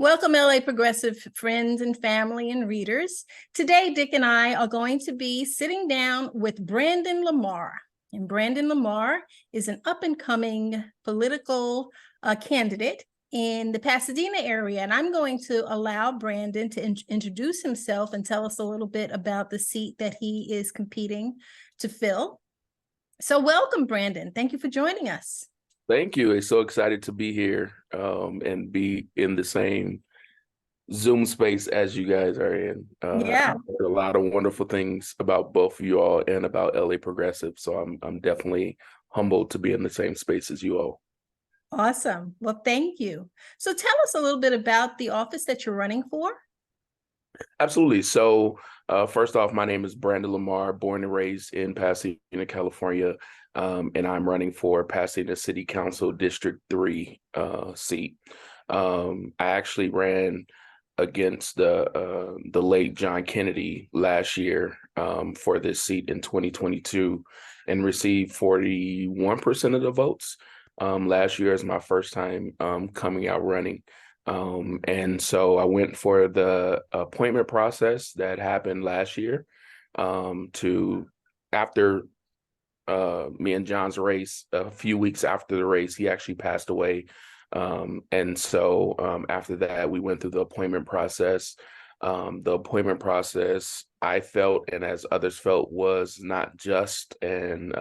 Welcome, LA Progressive friends and family and readers. Today, Dick and I are going to be sitting down with Brandon Lamar. And Brandon Lamar is an up-and-coming political candidate in the Pasadena area. And I'm going to allow Brandon to introduce himself and tell us a little bit about the seat that he is competing to fill. So welcome, Brandon. Thank you for joining us. Thank you. It's so excited to be here and be in the same Zoom space as you guys are in. Yeah. I've heard a lot of wonderful things about both of you all and about LA Progressive. So I'm definitely humbled to be in the same space as you all. Awesome. Well, thank you. So tell us a little bit about the office that you're running for. Absolutely. So first off, my name is Brandon Lamar, born and raised in Pasadena, California. And I'm running for Pasadena City Council District 3 seat. I actually ran against the late John Kennedy last year for this seat in 2022 and received 41% of the votes. Last year is my first time coming out running. And so I went for the appointment process that happened last year to after me and John's race. A few weeks after the race, he actually passed away. And so after that, we went through the appointment process. The appointment process, I felt, and as others felt, was not just, and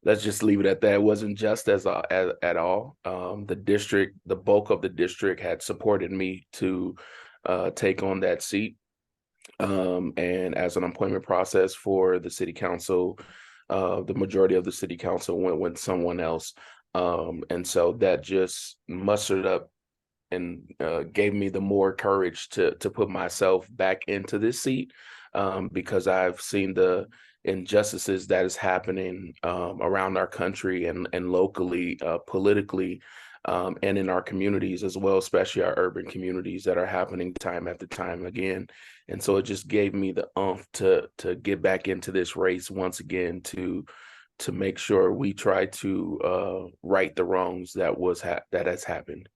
let's just leave it at that. It wasn't just at all. The bulk of the district had supported me to take on that seat. And as an appointment process for the city council, the majority of the city council went with someone else. And so that just mustered up and gave me the more courage to put myself back into this seat because I've seen the injustices that is happening around our country and locally, politically, and in our communities as well, especially our urban communities that are happening time after time again. And so it just gave me the oomph to get back into this race once again to make sure we try to right the wrongs that has happened.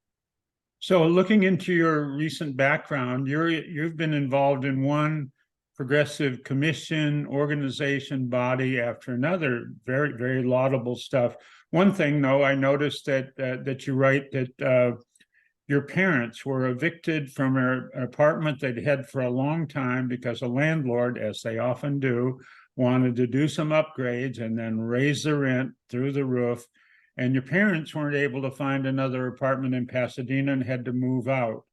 So looking into your recent background, you've been involved in one progressive commission, organization, body after another. Very, very laudable stuff. One thing, though, I noticed that you write that your parents were evicted from an apartment they'd had for a long time because a landlord, as they often do, wanted to do some upgrades and then raise the rent through the roof. And your parents weren't able to find another apartment in Pasadena and had to move out.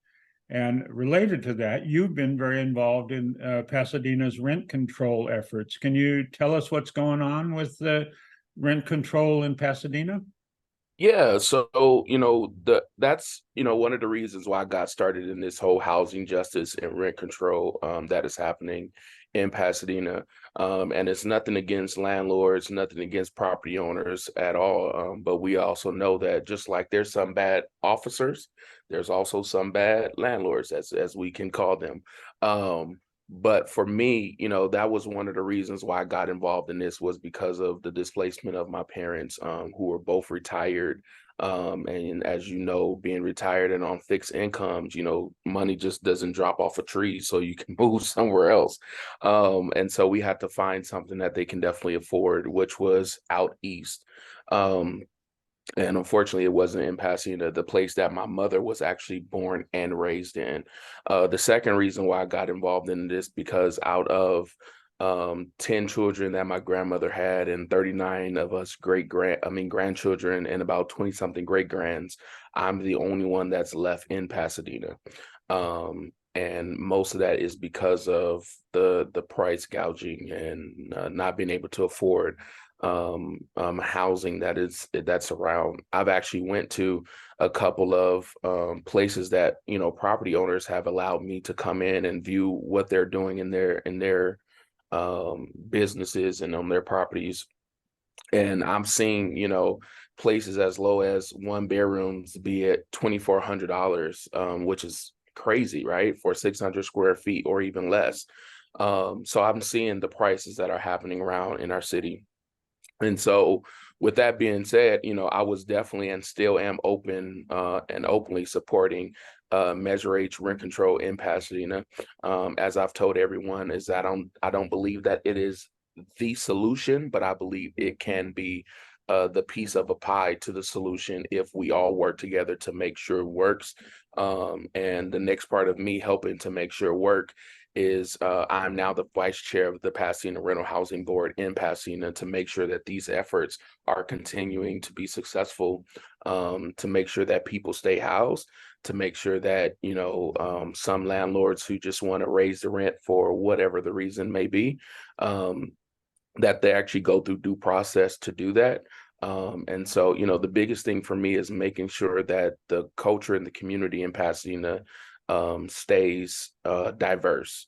And related to that, you've been very involved in Pasadena's rent control efforts. Can you tell us what's going on with the rent control in Pasadena? Yeah, so that's one of the reasons why I got started in this whole housing justice and rent control that is happening in Pasadena. And it's nothing against landlords, nothing against property owners at all. But we also know that just like there's some bad officers, there's also some bad landlords, as we can call them. But for me, that was one of the reasons why I got involved in this, was because of the displacement of my parents, who were both retired. And as you know, being retired and on fixed incomes, money just doesn't drop off a tree, so you can move somewhere else. And so we had to find something that they can definitely afford, which was out east. And unfortunately, it wasn't in Pasadena, the place that my mother was actually born and raised in. The second reason why I got involved in this, because out of 10 children that my grandmother had and 39 of us grandchildren and about 20 something great grands, I'm the only one that's left in Pasadena. And most of that is because of the price gouging and not being able to afford housing that's around. I've actually went to a couple of places that property owners have allowed me to come in and view what they're doing in their businesses and on their properties. And I'm seeing places as low as one bedrooms be at $2,400, which is crazy, right, for 600 square feet or even less. So I'm seeing the prices that are happening around in our city. And so with that being said, I was definitely and still am open and openly supporting Measure H rent control in Pasadena. As I've told everyone, is that I don't believe that it is the solution, but I believe it can be the piece of a pie to the solution if we all work together to make sure it works. And the next part of me helping to make sure it work is I'm now the vice chair of the Pasadena Rental Housing Board in Pasadena to make sure that these efforts are continuing to be successful, to make sure that people stay housed, to make sure that, some landlords who just want to raise the rent for whatever the reason may be, that they actually go through due process to do that. And so, the biggest thing for me is making sure that the culture and the community in Pasadena stays diverse.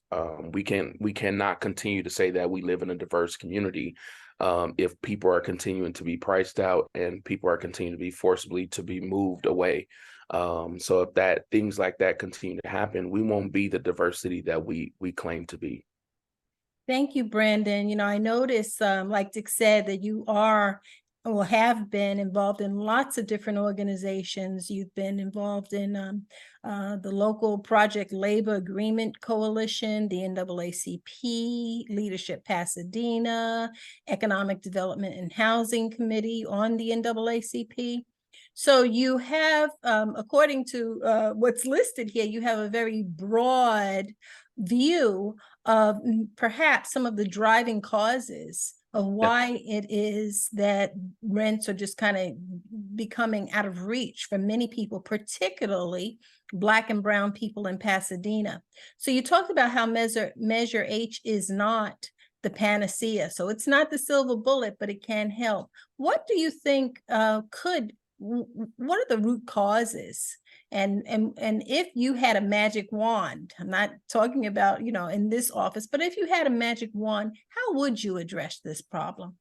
We cannot continue to say that we live in a diverse community if people are continuing to be priced out and people are continuing to be forcibly to be moved away. So if things like that continue to happen, we won't be the diversity that we claim to be. Thank you, Brandon. I noticed, like Dick said, that you are or have been involved in lots of different organizations. You've been involved in the local Project Labor Agreement Coalition, the NAACP, Leadership Pasadena, Economic Development and Housing Committee on the NAACP. So you have, according to what's listed here, you have a very broad view of perhaps some of the driving causes of why it is that rents are just kind of becoming out of reach for many people, particularly Black and brown people in Pasadena. So you talked about how Measure H is not the panacea. So it's not the silver bullet, but it can help. What do you think what are the root causes? And if you had a magic wand, I'm not talking about, in this office, but if you had a magic wand, how would you address this problem?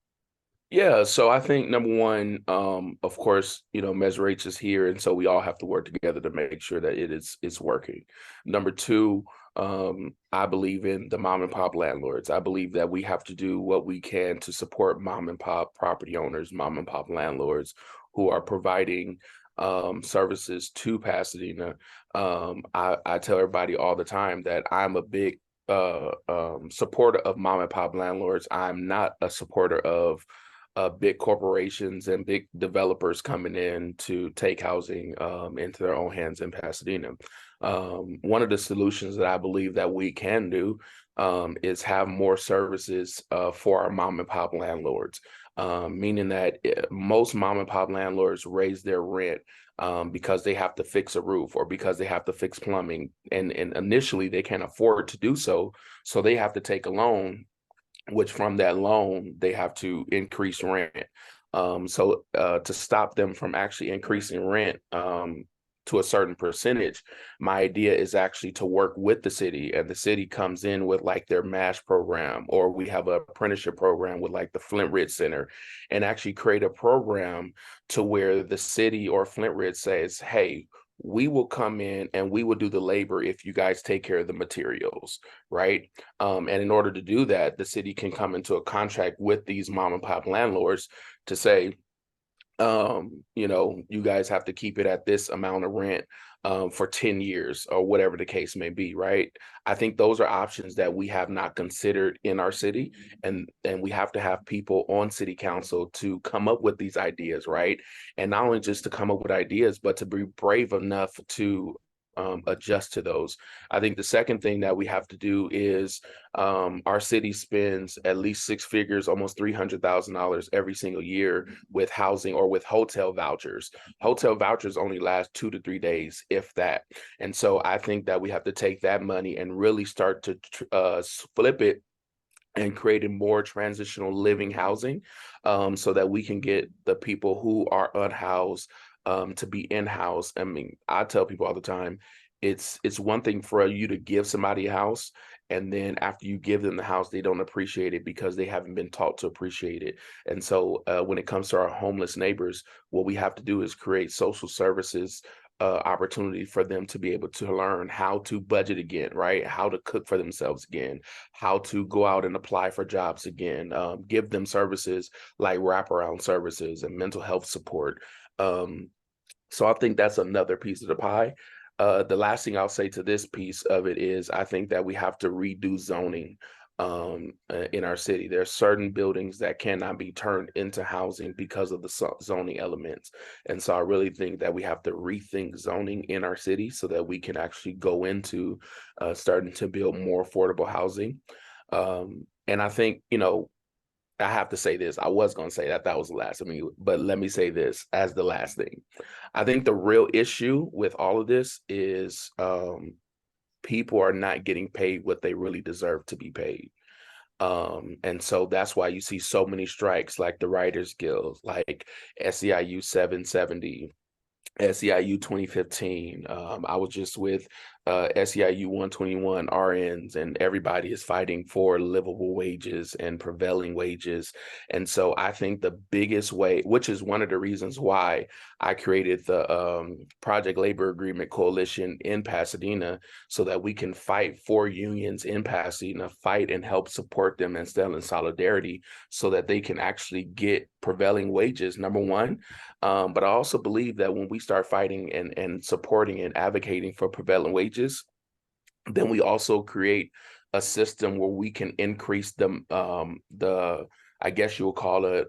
Yeah, so I think number one, of course, Measure H is here, and so we all have to work together to make sure that it's working. Number two, I believe in the mom and pop landlords. I believe that we have to do what we can to support mom and pop property owners, mom and pop landlords who are providing services to Pasadena. I tell everybody all the time that I'm a big supporter of mom and pop landlords. I'm not a supporter of big corporations and big developers coming in to take housing into their own hands in Pasadena. One of the solutions that I believe that we can do is have more services for our mom and pop landlords, meaning that most mom and pop landlords raise their rent because they have to fix a roof or because they have to fix plumbing. And initially they can't afford to do so. So they have to take a loan, which from that loan, they have to increase rent. So to stop them from actually increasing rent to a certain percentage, my idea is actually to work with the city, and the city comes in with like their MASH program, or we have an apprenticeship program with like the Flint Ridge Center, and actually create a program to where the city or Flint Ridge says, hey, we will come in and we will do the labor if you guys take care of the materials, right? And in order to do that, the city can come into a contract with these mom and pop landlords to say, you guys have to keep it at this amount of rent for 10 years or whatever the case may be, right? I think those are options that we have not considered in our city, and we have to have people on city council to come up with these ideas, right? And not only just to come up with ideas, but to be brave enough to adjust to those. I think the second thing that we have to do is our city spends at least six figures, almost $300,000 every single year with housing or with hotel vouchers. Hotel vouchers only last 2 to 3 days, if that. And so I think that we have to take that money and really start to flip it and creating more transitional living housing so that we can get the people who are unhoused to be in-house. I mean, I tell people all the time, it's one thing for you to give somebody a house, and then after you give them the house, they don't appreciate it because they haven't been taught to appreciate it. And so when it comes to our homeless neighbors, what we have to do is create social services opportunity for them to be able to learn how to budget again, right? How to cook for themselves again, how to go out and apply for jobs again, give them services like wraparound services and mental health support. So I think that's another piece of the pie. The last thing I'll say to this piece of it is I think that we have to redo zoning in our city. There are certain buildings that cannot be turned into housing because of the zoning elements. And so I really think that we have to rethink zoning in our city so that we can actually go into starting to build more affordable housing. And I think, I have to say this. I was going to say that was the last of me, but let me say this as the last thing. I think the real issue with all of this is people are not getting paid what they really deserve to be paid. And so that's why you see so many strikes like the Writers Guild, like SEIU 770, SEIU 2015. I was just with SEIU 121 RNs, and everybody is fighting for livable wages and prevailing wages. And so I think the biggest way, which is one of the reasons why I created the Project Labor Agreement Coalition in Pasadena, so that we can fight for unions in Pasadena, fight and help support them and stand in solidarity so that they can actually get prevailing wages, number one. But I also believe that when we start fighting and supporting and advocating for prevailing wages, then we also create a system where we can increase the I guess you will call it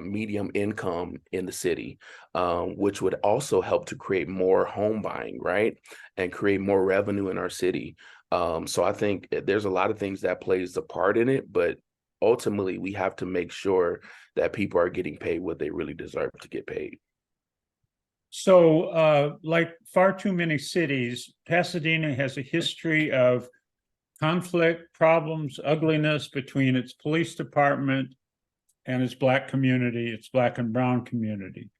medium income in the city, which would also help to create more home buying, right? And create more revenue in our city. So I think there's a lot of things that plays a part in it, but ultimately we have to make sure that people are getting paid what they really deserve to get paid. So, like far too many cities, Pasadena has a history of conflict, problems, ugliness between its police department and its Black community, its Black and brown community.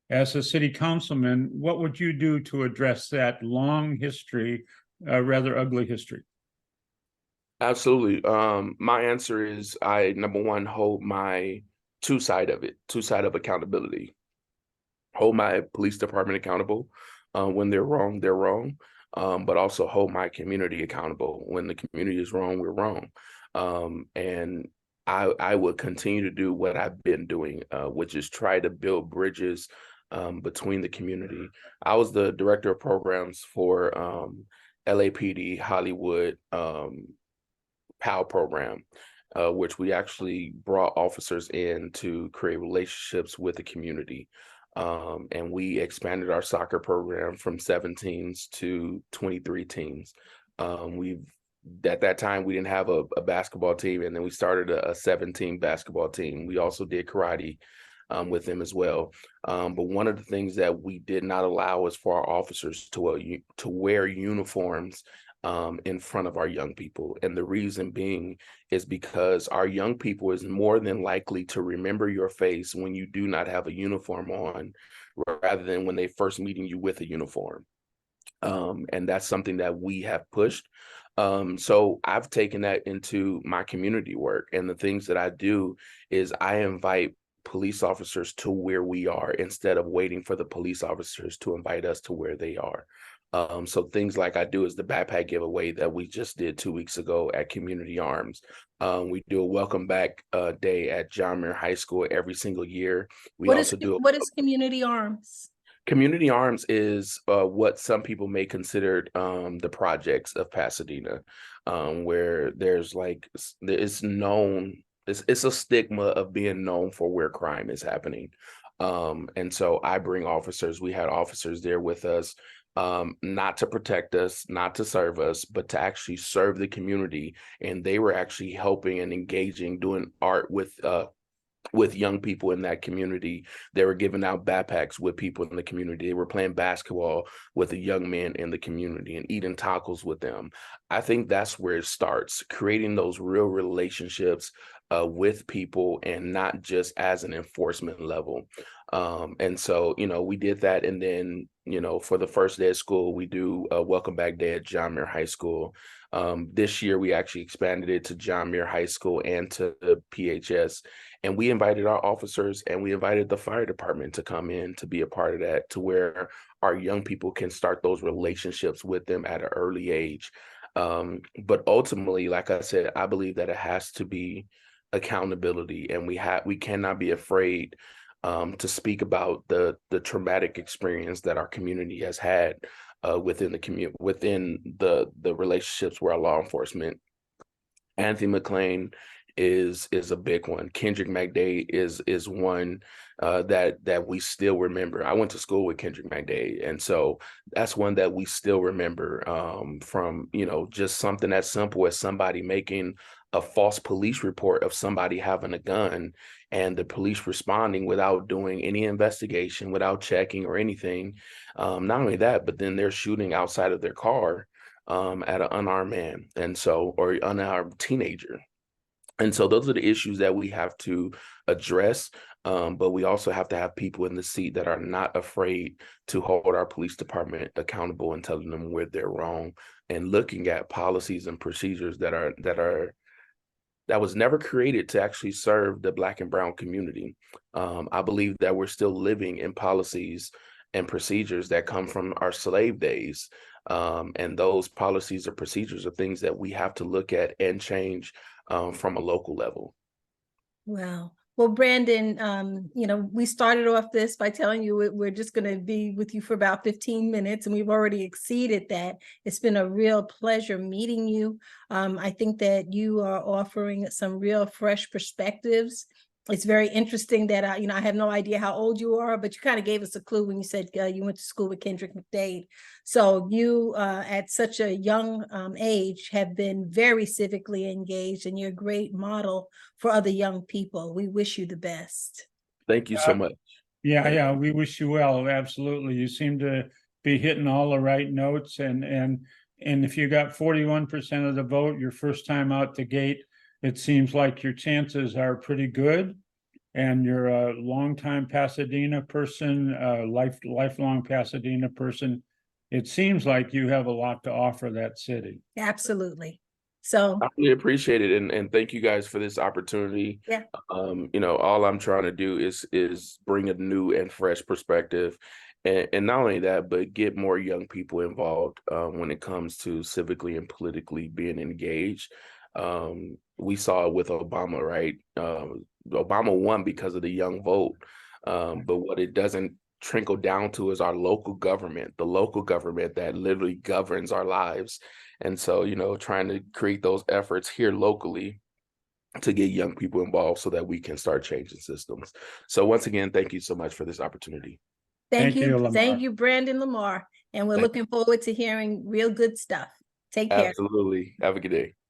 As a city councilman, what would you do to address that long history, rather ugly history? Absolutely. My answer is number one, hold my two side of accountability. Hold my police department accountable. When they're wrong, they're wrong. But also hold my community accountable. When the community is wrong, we're wrong. And I would continue to do what I've been doing, which is try to build bridges between the community. I was the director of programs for LAPD Hollywood PAL program, which we actually brought officers in to create relationships with the community. And we expanded our soccer program from 7 teams to 23 teams. At that time, we didn't have a basketball team, and then we started a 7-team basketball team. We also did karate with them as well. But one of the things that we did not allow is for our officers to wear uniforms in front of our young people. And the reason being is because our young people is more than likely to remember your face when you do not have a uniform on, rather than when they first meeting you with a uniform. And that's something that we have pushed. So I've taken that into my community work. And the things that I do is I invite police officers to where we are instead of waiting for the police officers to invite us to where they are. So things like I do is the backpack giveaway that we just did 2 weeks ago at Community Arms. We do a welcome back day at John Muir High School every single year. What is Community Arms? Community Arms is what some people may consider the projects of Pasadena, where there's like, it's known, it's a stigma of being known for where crime is happening. And so I bring officers, we had officers there with us, not to protect us, not to serve us, but to actually serve the community. And they were actually helping and engaging, doing art with young people in that community. They were giving out backpacks with people in the community. They were playing basketball with the young men in the community and eating tacos with them. I think that's where it starts, creating those real relationships with people, and not just as an enforcement level. And so, we did that. And then for the first day of school, we do a welcome back day at John Muir High School. This year, we actually expanded it to John Muir High School and to the PHS. And we invited our officers and we invited the fire department to come in to be a part of that, to where our young people can start those relationships with them at an early age. But ultimately, like I said, I believe that it has to be accountability, and we cannot be afraid to speak about the traumatic experience that our community has had within the relationships with our law enforcement. Anthony McLean is a big one. Kendrick McDade is one that we still remember. I went to school with Kendrick McDade, and so that's one that we still remember from just something as simple as somebody making a false police report of somebody having a gun, and the police responding without doing any investigation, without checking or anything. Not only that, but then they're shooting outside of their car at an unarmed man, or unarmed teenager. And so those are the issues that we have to address. But we also have to have people in the seat that are not afraid to hold our police department accountable and telling them where they're wrong, and looking at policies and procedures that was never created to actually serve the Black and brown community. I believe that we're still living in policies and procedures that come from our slave days. And those policies or procedures are things that we have to look at and change from a local level. Wow. Well, Brandon, we started off this by telling you we're just going to be with you for about 15 minutes, and we've already exceeded that. It's been a real pleasure meeting you. I think that you are offering some real fresh perspectives. It's very interesting that I have no idea how old you are, but you kind of gave us a clue when you said you went to school with Kendrick McDade. So you, at such a young age, have been very civically engaged, and you're a great model for other young people. We wish you the best. Thank you so much. Yeah, we wish you well. Absolutely. You seem to be hitting all the right notes, and if you got 41% of the vote your first time out the gate, it seems like your chances are pretty good, and you're a longtime Pasadena person, lifelong Pasadena person. It seems like you have a lot to offer that city. Absolutely. So I really appreciate it, and thank you guys for this opportunity. Yeah. All I'm trying to do is bring a new and fresh perspective, and not only that, but get more young people involved when it comes to civically and politically being engaged. We saw it with Obama, right? Obama won because of the young vote, but what it doesn't trickle down to is our local government, the local government that literally governs our lives. And so, trying to create those efforts here locally to get young people involved so that we can start changing systems. So once again, thank you so much for this opportunity. Thank you. Lamar. Thank you, Brandon Lamar. And we're looking forward to hearing real good stuff. Take care. Absolutely. Have a good day.